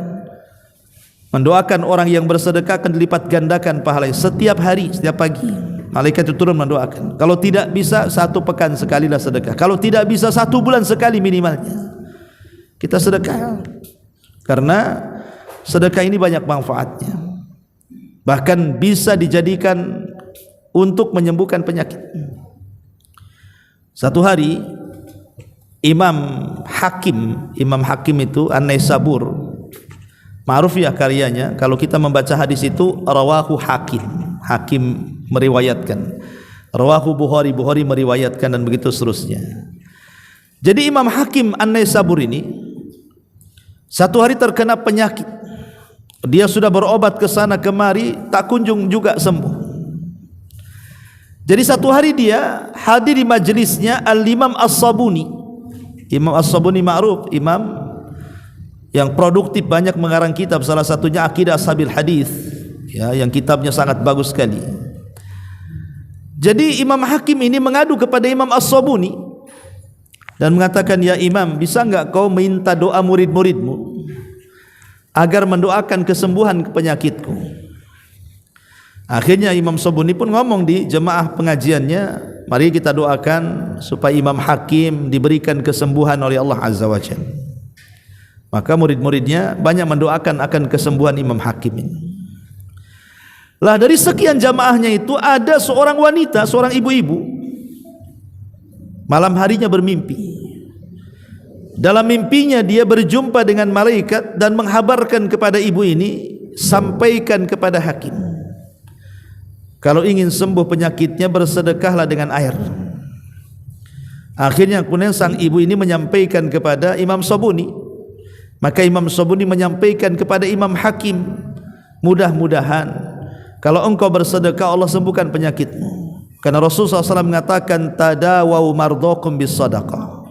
S2: orang yang bersedekah akan dilipat gandakan pahalanya setiap hari, setiap pagi. Malaikat itu turun mendoakan. Kalau tidak bisa 1 pekan sekali lah sedekah. Kalau tidak bisa 1 bulan sekali minimalnya kita sedekah. Karena sedekah ini banyak manfaatnya. Bahkan bisa dijadikan untuk menyembuhkan penyakit. Satu hari Imam Hakim itu An-Naisabur, ma'ruf ya karyanya. Kalau kita membaca hadis itu rawahu Hakim meriwayatkan, rawahu Bukhari meriwayatkan, dan begitu seterusnya. Jadi Imam Hakim An-Naisabur ini satu hari terkena penyakit. Dia sudah berobat ke sana kemari, tak kunjung juga sembuh. Jadi satu hari dia hadir di majelisnya Al-Imam As-Sabuni. Imam As-Sabuni ma'ruf, imam yang produktif, banyak mengarang kitab, salah satunya Aqidah Ashabil Hadis ya, yang kitabnya sangat bagus sekali. Jadi Imam Hakim ini mengadu kepada Imam As-Sabuni dan mengatakan, ya Imam, bisa enggak kau minta doa murid-muridmu agar mendoakan kesembuhan penyakitku? Akhirnya Imam Sabuni pun ngomong di jemaah pengajiannya, mari kita doakan supaya Imam Hakim diberikan kesembuhan oleh Allah Azza wa Jalla. Maka murid-muridnya banyak mendoakan akan kesembuhan Imam Hakim ini. Lah dari sekian jamaahnya itu ada seorang wanita, seorang ibu-ibu, malam harinya bermimpi. Dalam mimpinya dia berjumpa dengan malaikat dan menghabarkan kepada ibu ini, sampaikan kepada Hakim, kalau ingin sembuh penyakitnya bersedekahlah dengan air. Akhirnya kemudian sang ibu ini menyampaikan kepada Imam Sabuni. Maka Imam Sabuni menyampaikan kepada Imam Hakim, mudah-mudahan kalau engkau bersedekah Allah sembuhkan penyakitmu. Karena Rasulullah SAW mengatakan, tadawau mardhakum bis sadaqah,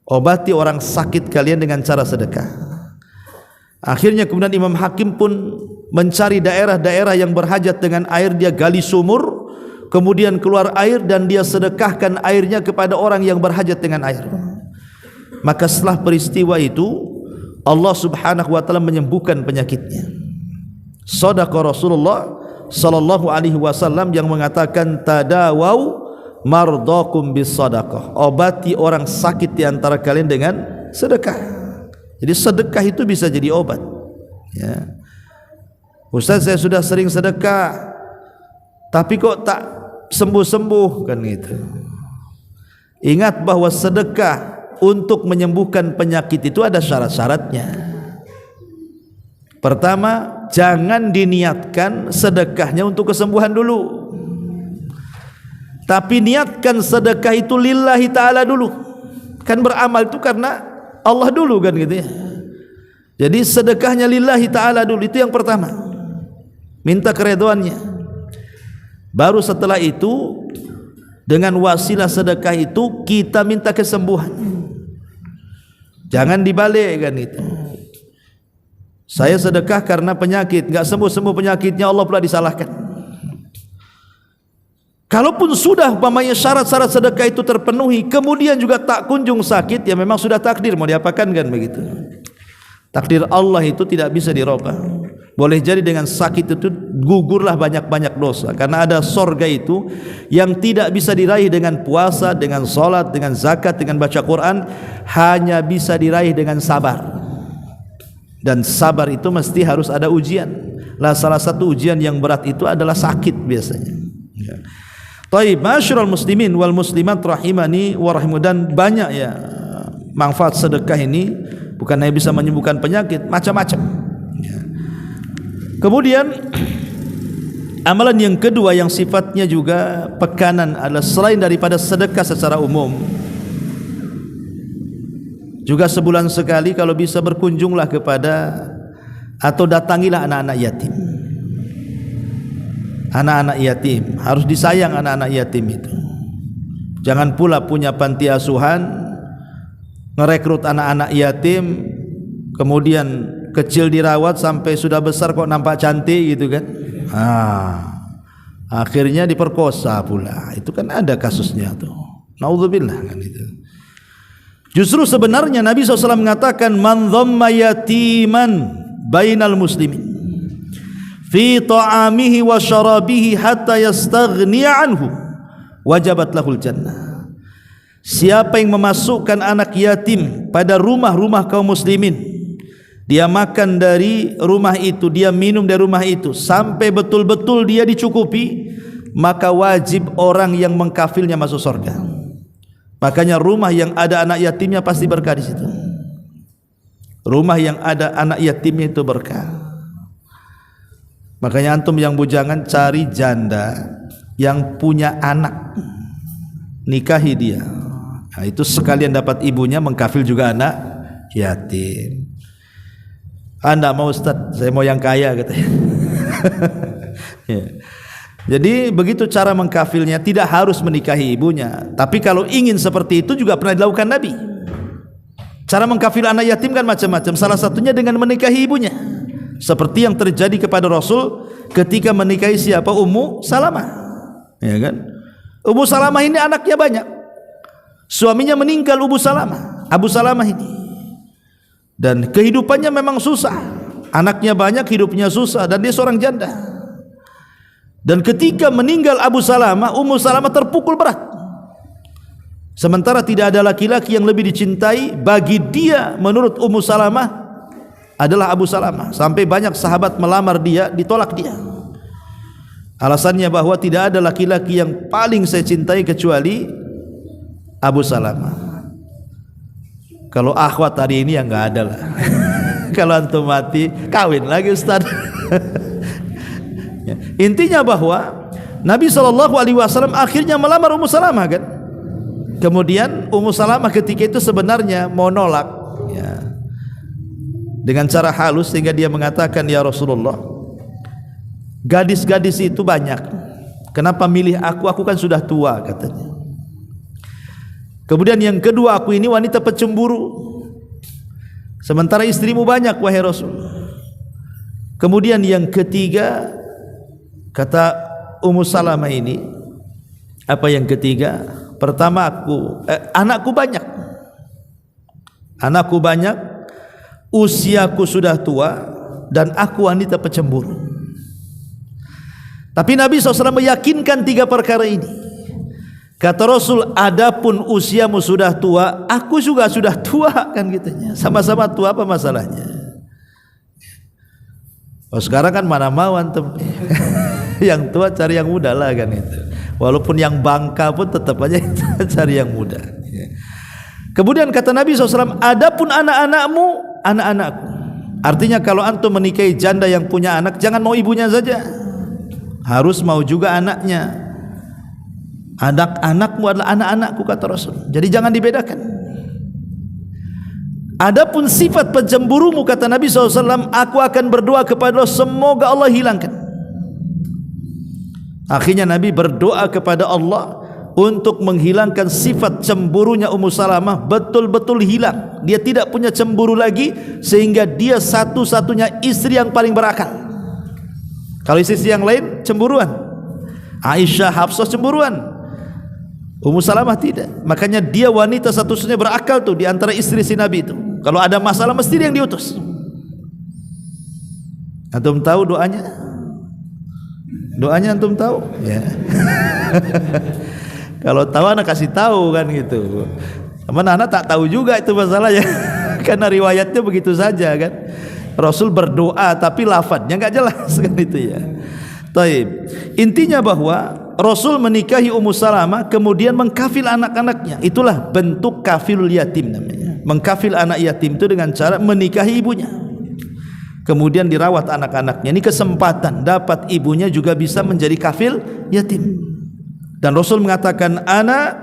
S2: obati orang sakit kalian dengan cara sedekah. Akhirnya kemudian Imam Hakim pun mencari daerah-daerah yang berhajat dengan air. Dia gali sumur, kemudian keluar air dan dia sedekahkan airnya kepada orang yang berhajat dengan air. Maka setelah peristiwa itu Allah Subhanahu wa taala menyembuhkan penyakitnya. Shadaqa Rasulullah sallallahu alaihi wasallam yang mengatakan, tadawau mardhakum bis sadaqah, obati orang sakit di antara kalian dengan sedekah. Jadi sedekah itu bisa jadi obat ya. Ustaz, saya sudah sering sedekah tapi kok tak sembuh-sembuh, kan gitu. Ingat bahwa sedekah untuk menyembuhkan penyakit itu ada syarat-syaratnya. Pertama, jangan diniatkan sedekahnya untuk kesembuhan dulu, tapi niatkan sedekah itu lillahi ta'ala dulu. Kan beramal itu karena Allah dulu, kan gitu ya. Jadi sedekahnya lillahi ta'ala dulu, itu yang pertama, minta keridhaannya. Baru setelah itu dengan wasilah sedekah itu kita minta kesembuhan. Jangan dibalik kan itu. Saya sedekah karena penyakit, enggak sembuh-sembuh penyakitnya, Allah pula disalahkan. Kalaupun sudah umpamanya syarat-syarat sedekah itu terpenuhi, kemudian juga tak kunjung sakit, ya memang sudah takdir, mau diapakan kan begitu. Takdir Allah itu tidak bisa dirubah. Boleh jadi dengan sakit itu gugurlah banyak-banyak dosa, karena ada sorga itu yang tidak bisa diraih dengan puasa, dengan sholat, dengan zakat, dengan baca Quran, hanya bisa diraih dengan sabar. Dan sabar itu mesti harus ada ujian. Lah salah satu ujian yang berat itu adalah sakit biasanya. Ya. Taib, masyarul muslimin wal muslimat rahimani wa rahimudan, banyak ya manfaat sedekah ini, bukan hanya bisa menyembuhkan penyakit, macam-macam. Ya. Kemudian amalan yang kedua yang sifatnya juga pekanan adalah selain daripada sedekah secara umum, juga sebulan sekali kalau bisa berkunjunglah kepada atau datangilah anak-anak yatim. Anak-anak yatim harus disayang, anak-anak yatim itu. Jangan pula punya panti asuhan, ngerekrut anak-anak yatim, kemudian kecil dirawat sampai sudah besar kok nampak cantik gitu kan. Akhirnya diperkosa pula. Itu kan ada kasusnya tuh. Naudzubillah kan itu. Justru sebenarnya Nabi SAW mengatakan, man dhamma yatiman bainal muslimin fi ta'amihi wa syarabihi hatta yastaghniya anhu wajabat lahul jannah. Siapa yang memasukkan anak yatim pada rumah-rumah kaum muslimin, dia makan dari rumah itu, dia minum dari rumah itu sampai betul-betul dia dicukupi, maka wajib orang yang mengkafilnya masuk surga. Makanya rumah yang ada anak yatimnya pasti berkah di situ. Rumah yang ada anak yatimnya itu berkah. Makanya antum yang bujangan cari janda yang punya anak, nikahi dia. Nah, itu sekalian dapat ibunya, mengkafil juga anak yatim. Anda mau Ustaz, saya mau yang kaya katanya. Ya. Jadi begitu cara mengkafilnya, tidak harus menikahi ibunya. Tapi kalau ingin seperti itu juga pernah dilakukan Nabi. Cara mengkafil anak yatim kan macam-macam. Salah satunya dengan menikahi ibunya. Seperti yang terjadi kepada Rasul ketika menikahi siapa? Ummu Salamah. Ya kan? Ummu Salamah ini anaknya banyak. Suaminya meninggal Abu Salamah ini. Dan kehidupannya memang susah. Anaknya banyak, hidupnya susah, dan dia seorang janda. Dan ketika meninggal Abu Salamah, Ummu Salamah terpukul berat. Sementara tidak ada laki-laki yang lebih dicintai bagi dia menurut Ummu Salamah adalah Abu Salamah. Sampai banyak sahabat melamar dia, ditolak dia. Alasannya bahwa tidak ada laki-laki yang paling saya cintai kecuali Abu Salamah. Kalau akhwat hari ini ya enggak ada lah. Kalau antum mati, kawin lagi Ustaz. Ya. Intinya bahwa Nabi SAW akhirnya melamar Ummu Salamah kan. Kemudian Ummu Salamah ketika itu sebenarnya mau nolak ya, dengan cara halus, sehingga dia mengatakan, ya Rasulullah, gadis-gadis itu banyak, kenapa milih aku? Aku kan sudah tua katanya. Kemudian yang kedua, aku ini wanita pecemburu, sementara istrimu banyak wahai Rasul. Kemudian yang ketiga, kata Ummu Salamah ini, apa yang ketiga? Pertama, anakku banyak, usiaku sudah tua, dan aku wanita pecemburu. Tapi Nabi SAW meyakinkan tiga perkara ini. Kata Rasul, adapun usiamu sudah tua, aku juga sudah tua kan gitunya. Sama-sama tua, apa masalahnya? Oh, sekarang kan mana mau antum. Yang tua cari yang muda lah kan itu. Walaupun yang bangka pun tetap aja cari yang muda. Kemudian kata Nabi SAW, adapun anak-anakmu, anak-anakku. Artinya kalau antum menikahi janda yang punya anak, jangan mau ibunya saja, harus mau juga anaknya. Anak-anakmu adalah anak-anakku kata Rasul. Jadi jangan dibedakan. Adapun sifat pencemburumu, kata Nabi SAW, aku akan berdoa kepada Allah semoga Allah hilangkan. Akhirnya Nabi berdoa kepada Allah untuk menghilangkan sifat cemburunya Ummu Salamah, betul-betul hilang. Dia tidak punya cemburu lagi, sehingga dia satu-satunya istri yang paling berakal. Kalau istri yang lain cemburuan, Aisyah, Hafsah cemburuan, Ummu Salamah tidak. Makanya dia wanita satu-satunya berakal tuh di antara istri si Nabi itu. Kalau ada masalah mesti dia yang diutus. Antum tahu doanya? Doanya antum tahu? Ya. Kalau tahu anak kasih tahu kan gitu. Teman anak tak tahu juga itu masalahnya. Karena riwayatnya begitu saja kan. Rasul berdoa tapi lafadznya enggak jelas kan itu ya. Taib. Intinya bahwa Rasul menikahi Ummu Salamah kemudian mengkafil anak-anaknya. Itulah bentuk kafilul yatim namanya. Mengkafil anak yatim itu dengan cara menikahi ibunya, kemudian dirawat anak-anaknya. Ini kesempatan dapat ibunya juga bisa menjadi kafil yatim. Dan Rasul mengatakan, ana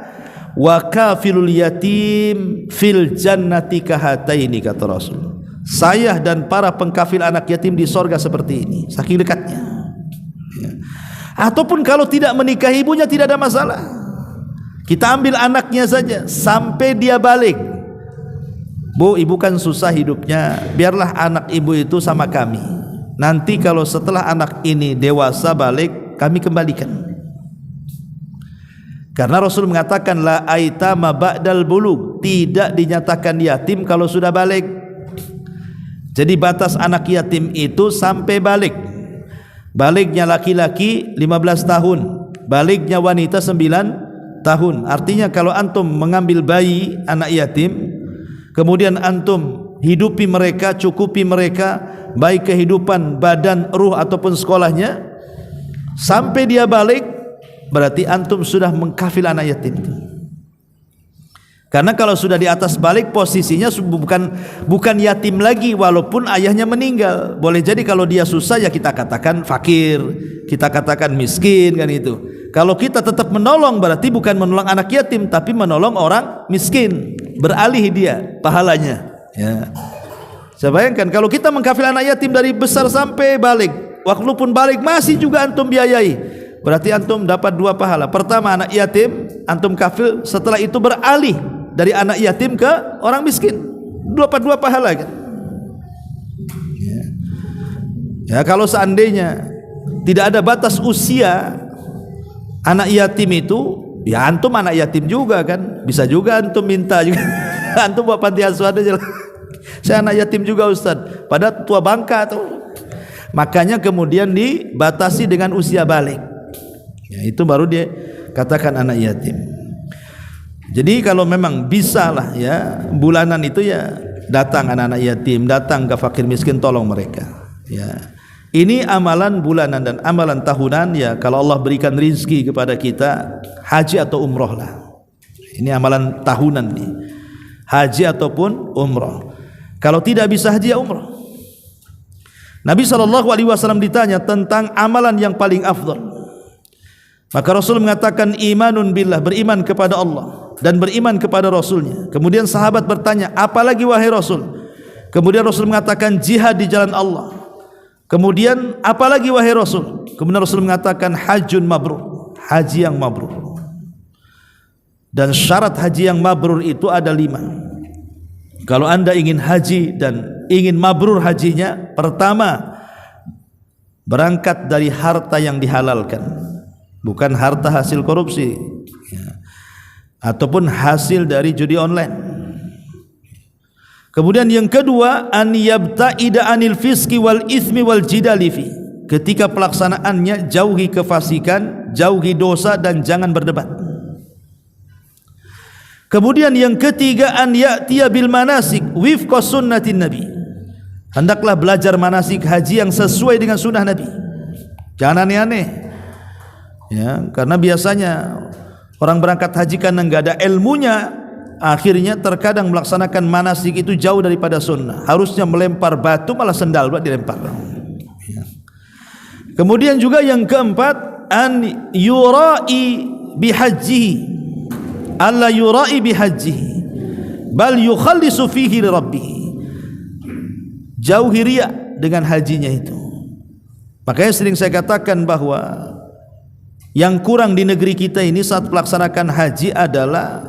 S2: wa kafilul yatim fil jannati kahataini, kata Rasul. Saya dan para pengkafil anak yatim di sorga seperti ini, saking dekatnya. Ataupun kalau tidak menikahi ibunya tidak ada masalah, kita ambil anaknya saja sampai dia balik. Bu, ibu kan susah hidupnya, biarlah anak ibu itu sama kami. Nanti kalau setelah anak ini dewasa balik, kami kembalikan. Karena Rasul mengatakan la aitama ba'dal bulug, tidak dinyatakan yatim kalau sudah balik. Jadi batas anak yatim itu sampai balik. Baliknya laki-laki 15 tahun, baliknya wanita 9 tahun. Artinya kalau antum mengambil bayi anak yatim, kemudian antum hidupi mereka, cukupi mereka, baik kehidupan badan, ruh ataupun sekolahnya, sampai dia balik, berarti antum sudah mengkafil anak yatim itu. Karena kalau sudah di atas balik, posisinya bukan yatim lagi walaupun ayahnya meninggal. Boleh jadi kalau dia susah ya kita katakan fakir, kita katakan miskin kan itu. Kalau kita tetap menolong berarti bukan menolong anak yatim tapi menolong orang miskin, beralih dia pahalanya ya. Saya bayangkan kalau kita mengkafil anak yatim dari besar sampai balik, walaupun balik masih juga antum biayai, berarti antum dapat 2 pahala. Pertama anak yatim antum kafil, setelah itu beralih dari anak yatim ke orang miskin, dapat 2 pahala kan ya. Kalau seandainya tidak ada batas usia anak yatim itu, ya antum anak yatim juga kan, bisa juga antum minta juga. Antum buat panti asuhan aja lah. Saya anak yatim juga Ustaz, pada tua bangka tuh. Makanya kemudian dibatasi dengan usia balik ya, itu baru dia katakan anak yatim. Jadi kalau memang bisa lah ya, bulanan itu ya datang anak-anak yatim, datang ke fakir miskin, tolong mereka ya. Ini amalan bulanan dan amalan tahunan ya. Kalau Allah berikan rizki kepada kita, haji atau umroh lah. Ini amalan tahunan nih, haji ataupun umroh. Kalau tidak bisa haji ya umroh. Nabi SAW ditanya tentang amalan yang paling afdal, maka Rasul mengatakan imanun billah, beriman kepada Allah dan beriman kepada Rasulnya. Kemudian sahabat bertanya, apalagi wahai Rasul? Kemudian Rasul mengatakan jihad di jalan Allah. Kemudian apalagi wahai Rasul? Kemudian Rasul mengatakan hajjun mabrur, haji yang mabrur. Dan syarat haji yang mabrur itu ada 5. Kalau anda ingin haji dan ingin mabrur hajinya, pertama berangkat dari harta yang dihalalkan, bukan harta hasil korupsi ya, ataupun hasil dari judi online. Kemudian yang kedua, an yabta'ida anil fiski wal ithmi wal jidali fi. Ketika pelaksanaannya jauhi kefasikan, jauhi dosa dan jangan berdebat. Kemudian yang ketiga, an ya'tiya bil manasik wifqa sunnatin nabi. Hendaklah belajar manasik haji yang sesuai dengan sunnah Nabi. Jangan aneh-aneh. Ya, karena biasanya orang berangkat haji karena enggak ada ilmunya, akhirnya terkadang melaksanakan manasik itu jauh daripada sunnah. Harusnya melempar batu malah sendal buat dilempar. Ya. Kemudian juga yang keempat, an yura'i bihajjihi, alla yura'i bihajjihi. bal yukhallisu fihi li rabbih. Jauhi riya dengan hajinya itu. Makanya sering saya katakan bahwa yang kurang di negeri kita ini saat melaksanakan haji adalah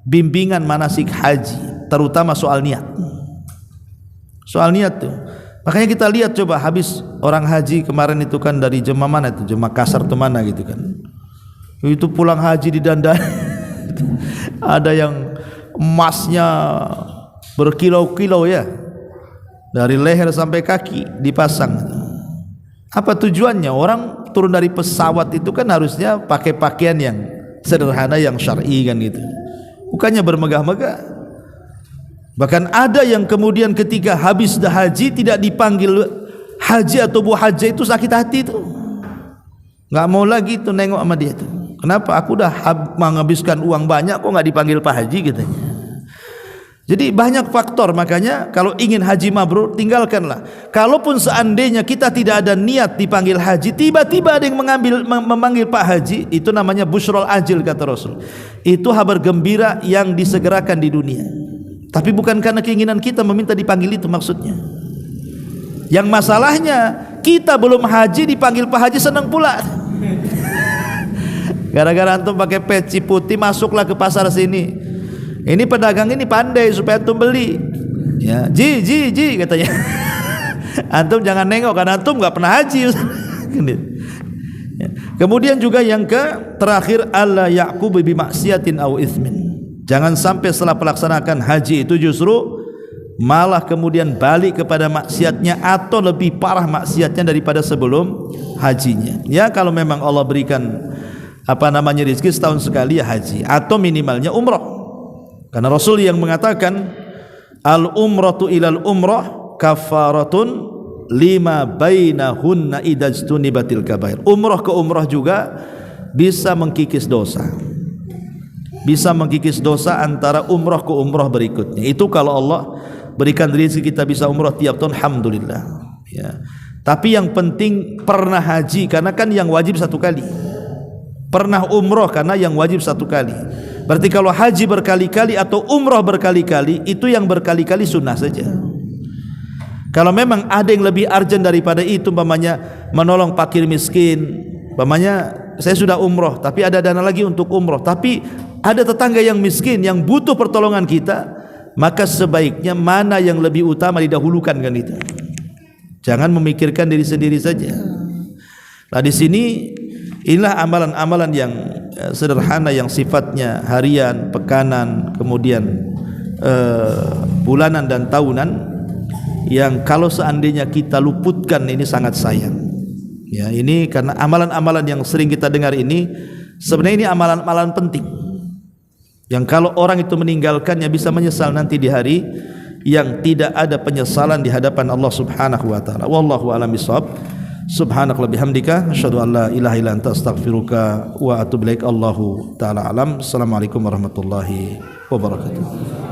S2: bimbingan manasik haji, terutama soal niat. Soal niat tuh. Makanya kita lihat coba habis orang haji kemarin itu kan dari jemaah mana itu, jemaah Makassar tuh mana gitu kan. Itu pulang haji didandani. Ada yang emasnya berkilo-kilo ya. Dari leher sampai kaki dipasang. Apa tujuannya? Orang turun dari pesawat itu kan harusnya pakai pakaian yang sederhana, yang syar'i kan gitu. Bukannya bermegah-megah. Bahkan ada yang kemudian ketika habis dah haji tidak dipanggil haji atau bu haji itu sakit hati itu. Nggak mau lagi itu nengok sama dia itu. Kenapa? Aku dah menghabiskan uang banyak kok nggak dipanggil Pak Haji katanya. Jadi banyak faktor, makanya kalau ingin haji mabrur tinggalkanlah. Kalaupun seandainya kita tidak ada niat dipanggil haji, tiba-tiba ada yang memanggil Pak Haji, itu namanya busyrul ajil kata Rasul. Itu kabar gembira yang disegerakan di dunia. Tapi bukan karena keinginan kita meminta dipanggil itu maksudnya. Yang masalahnya kita belum haji dipanggil Pak Haji senang pula. Gara-gara antum pakai peci putih masuklah ke pasar sini. Ini pedagang ini pandai supaya antum beli. Ya, ji katanya. Antum jangan nengok karena antum nggak pernah haji. Kemudian juga yang terakhir alla ya'qub bi maksiatin au itsmin. Jangan sampai setelah melaksanakan haji itu justru malah kemudian balik kepada maksiatnya atau lebih parah maksiatnya daripada sebelum hajinya. Ya kalau memang Allah berikan rezeki setahun sekali ya haji atau minimalnya umrah. Karena Rasul yang mengatakan al umratu ilal umrah kafaratun lima bainahunna idajtunibatil kabair. Umrah ke umrah juga bisa mengkikis dosa. Bisa mengkikis dosa antara umrah ke umrah berikutnya. Itu kalau Allah berikan rezeki kita bisa umrah tiap tahun, alhamdulillah. Ya. Tapi yang penting pernah haji, karena kan yang wajib satu kali. Pernah umrah karena yang wajib satu kali. Berarti kalau haji berkali-kali atau umrah berkali-kali, itu yang berkali-kali sunnah saja. Kalau memang ada yang lebih urgent daripada itu, umpamanya menolong fakir miskin, umpamanya saya sudah umrah tapi ada dana lagi untuk umrah, tapi ada tetangga yang miskin yang butuh pertolongan kita, maka sebaiknya mana yang lebih utama didahulukan kan itu. Jangan memikirkan diri sendiri saja. Nah di sini inilah amalan-amalan yang sederhana yang sifatnya harian, pekanan, kemudian bulanan dan tahunan, yang kalau seandainya kita luputkan ini sangat sayang. Ya, ini karena amalan-amalan yang sering kita dengar ini sebenarnya ini amalan-amalan penting. Yang kalau orang itu meninggalkannya bisa menyesal nanti di hari yang tidak ada penyesalan di hadapan Allah Subhanahu wa taala. Wallahu a'lam bishawab. Subhanaka bihamdika asyhadu an la ilaha illa anta astaghfiruka wa atubu ilaik. Allahu taala alam. Assalamualaikum warahmatullahi wabarakatuh.